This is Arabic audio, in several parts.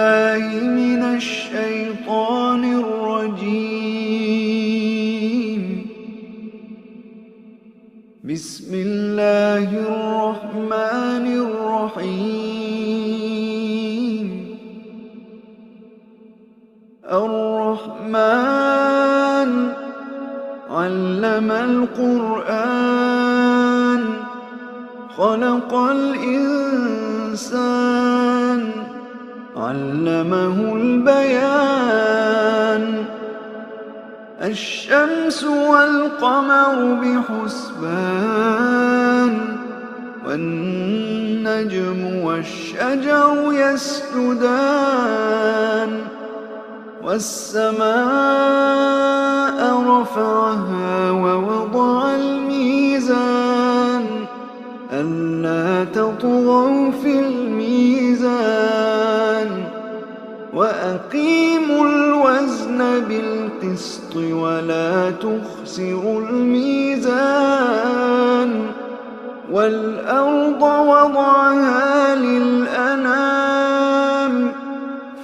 بالله من الشيطان الرجيم. بسم الله الرحمن الرحيم. الرحمن علم القرآن خلق الإنسان علمه البيان. الشمس والقمر بحسبان والنجم والشجر يسجدان. والسماء رفعها ووضع الميزان ألا تطغوا في الميزان وأقيموا الوزن بالقسط ولا تخسروا الميزان. والأرض وضعها للأنام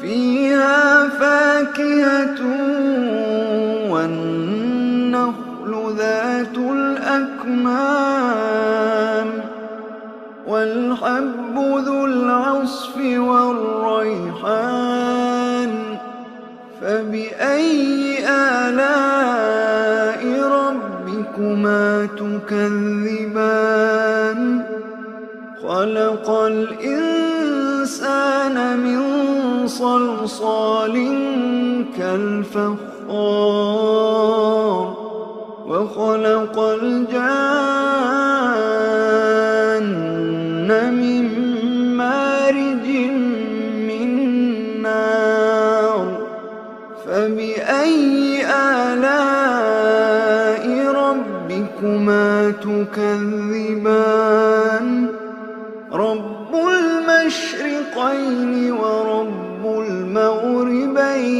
فيها فاكهة والنخل ذات الأكمام والحب ذو العصف والريحان. فبأي آلاء ربكما تكذبان؟ خلق الإنسان من صلصال كالفخار وخلق الجان من مارج من نار. فبأي آلاء ربكما تكذبان؟ رب المشرقين ورب المغربين.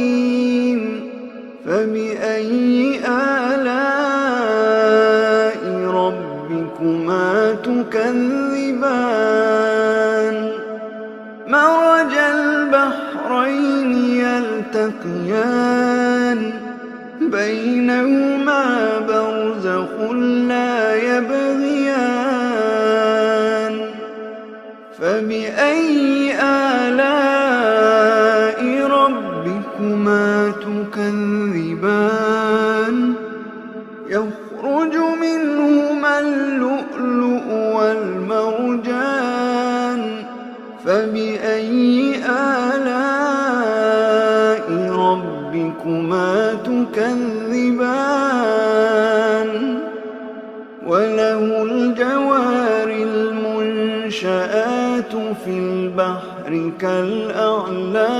فبأي آلاء ربكما تكذبان؟ مرج البحرين يلتقيان بينهما برزخ لا يبغيان. فبأي آلاء ربكما تكذبان؟ يخرج منهما اللؤلؤ والمرجان. فبأي آلاء ربكما تكذبان؟ وله الجوار المنشآت في البحر كالأعلام.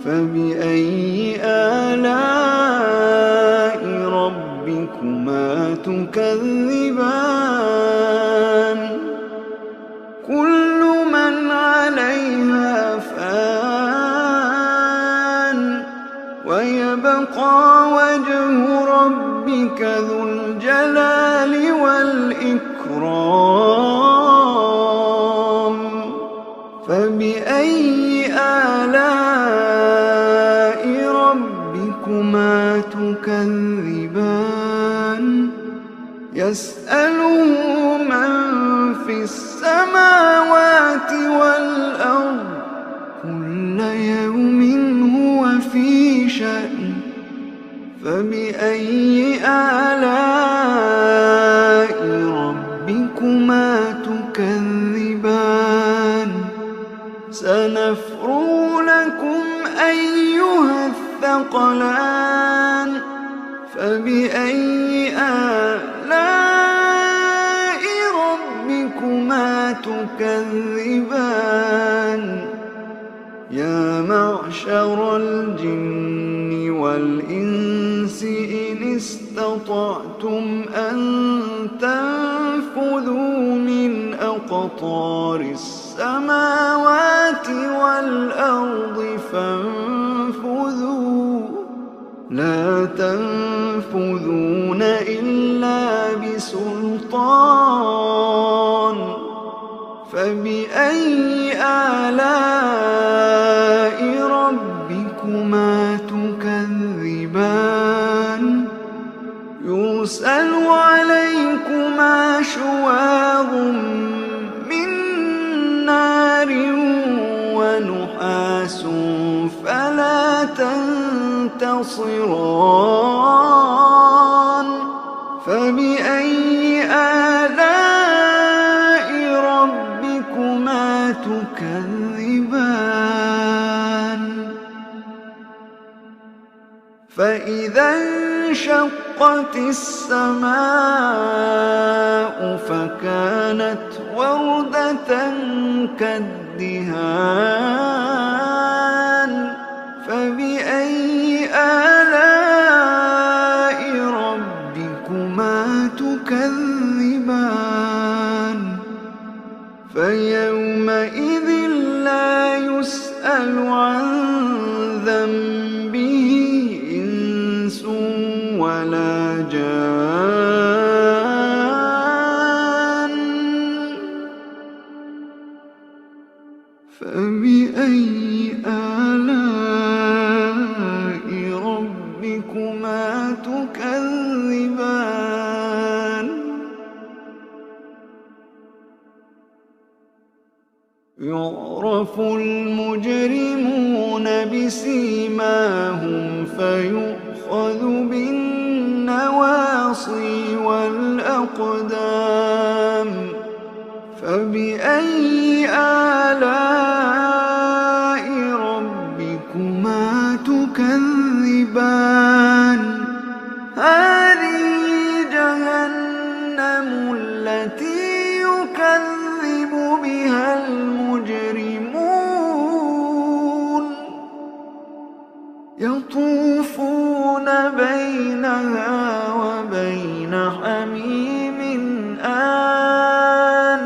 فبأي آلاء ربكما تكذبان؟ كل من عليها فان ويبقى وجه ربك ذو الجلال والإكرام. فبأي آلاء ربكما تكذبان؟ يسأله من في السماوات والأرض كل يوم هو في شأن. فبأي آلاء ربكما تكذبان؟ سنفرغ لكم أيها الثقلان. فبأي آلاء ربكما تكذبان؟ يا معشر الجن والإنس إن استطعتم أن تنفذوا من أقطار السماوات والأرض فانفذوا لا تنفذون إلا بسلطان. فبأي آلاء ربكما تكذبان يرسل عليكما شواظ من نار ونحاس فلا تنتصران فبأي آلاء ربكما تكذبان فإذا انشقت السماء فكانت وردة كالدهان فبأي آلاء ربكما تكذبان فيومئذ لا يسأل عن ذنبه إنس ولا جان فبأي آلاء ربكما تكذبان يعرف المجرمون بسيماهم فيؤخذ بالنواصي والأقدام فبأي آلاء ربكما تكذبان هذه جهنم التي يكذب بها المجرمون يطوفون بينها وبين حميم آن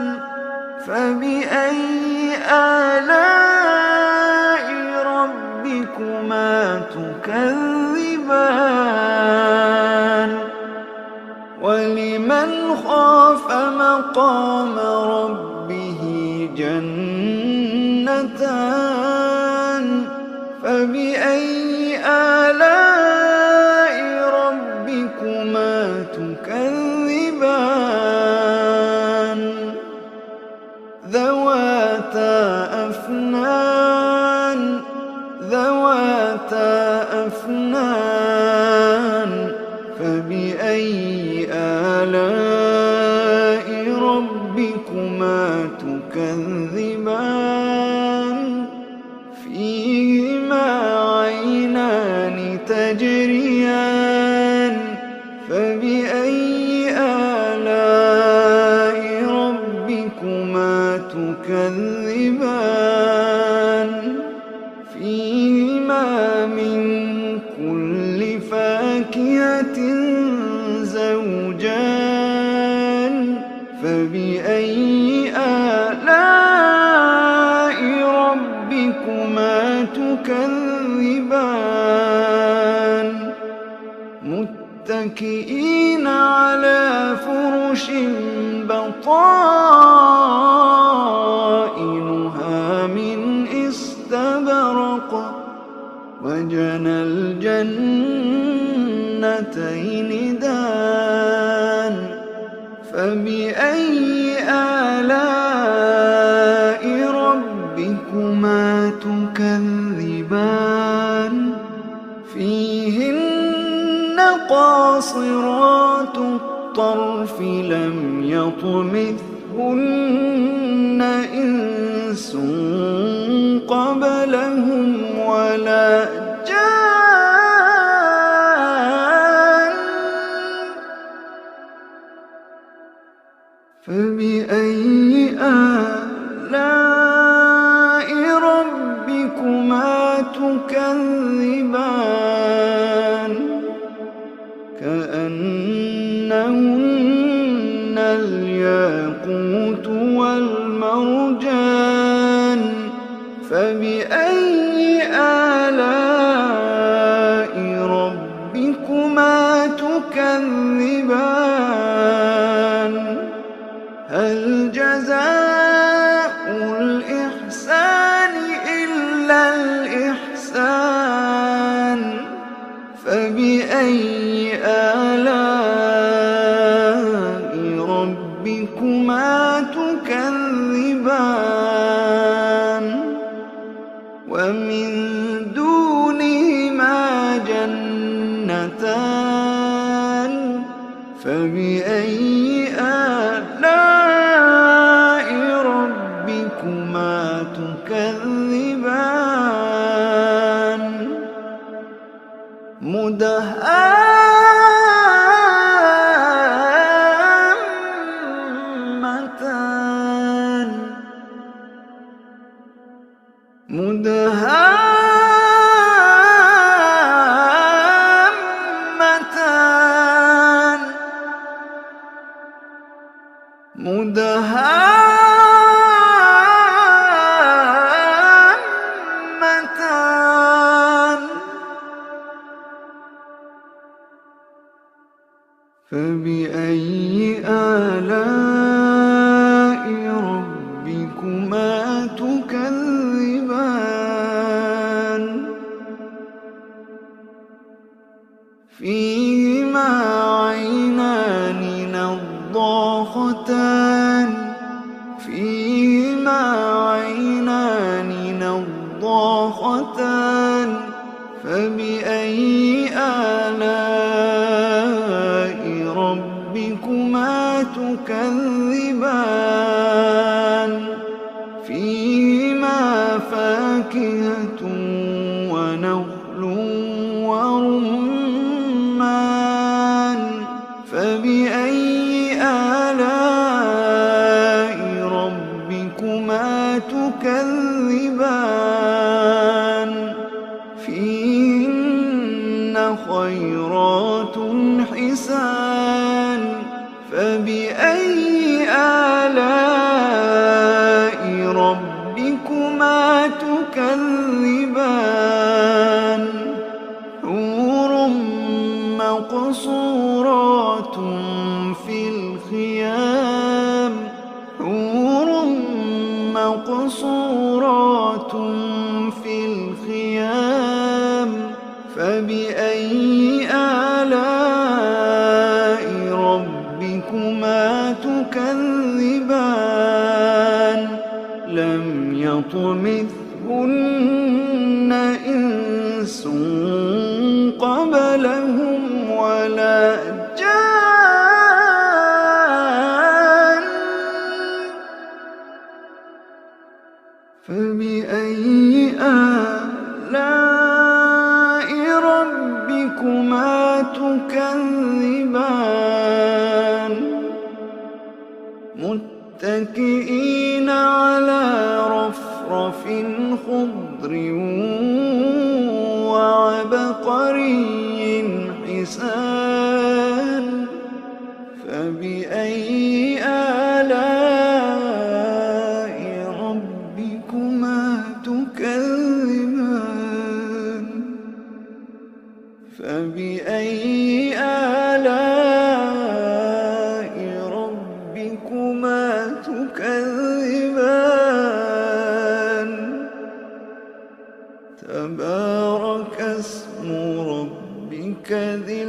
فبأي آلاء ربكما تكذبان ولمن خاف مقام ربه جنتان فبأي آلاء ربكما تكذبان ذواتا أفنان فبأي آلاء ربكما تكذبان فيهما عينان تجريان فبأي آلاء ربكما تكذبان فيهما من كل فاكهة زوجان فبأي آلاء ربكما تكذبان متكئين على فرش بطائنها من استبرق وجنى الجنتين دان فبأي آلاء ربكما تكذبان فيهن قاصرات الطرف لم يطمثهن إنس قبلهم ولا جان فبأي آلاء ربكما تكذبان كأنهن الياقوت والمرجان فبأي آلاء ربكما تكذبان هل جزاء إلا الإحسان فبأي آلاء ربكما تكذبان ومن دونهما جنتان فبأي آلاء ربكما تكذبان مدهامتان مدهامتان فبأي آلاء ربكما تكذبان فيهما عينان نضاختان فيهما عينان نضاختان فبأي آلاء ربكما تكذبان فيهما فاكهة ونخل ورمان فبأي آلاء ربكما تكذبان فيهن خيرات حسان فبأي آلاء ربكما تكذبان حور مقصورات في الخيام حور مقصورات في الخيام فبأي آلاء ربكما تكذبان لم يطمثهن إنس قبلهم ولا جان فبأي آلاء ربكما تكذبان متكئين على رفرف خضر وعبقري حسان فبأي آلاء ربكما تكذبان فبأي آلاء ربكما تكذبان تبارك اسم ربك ذي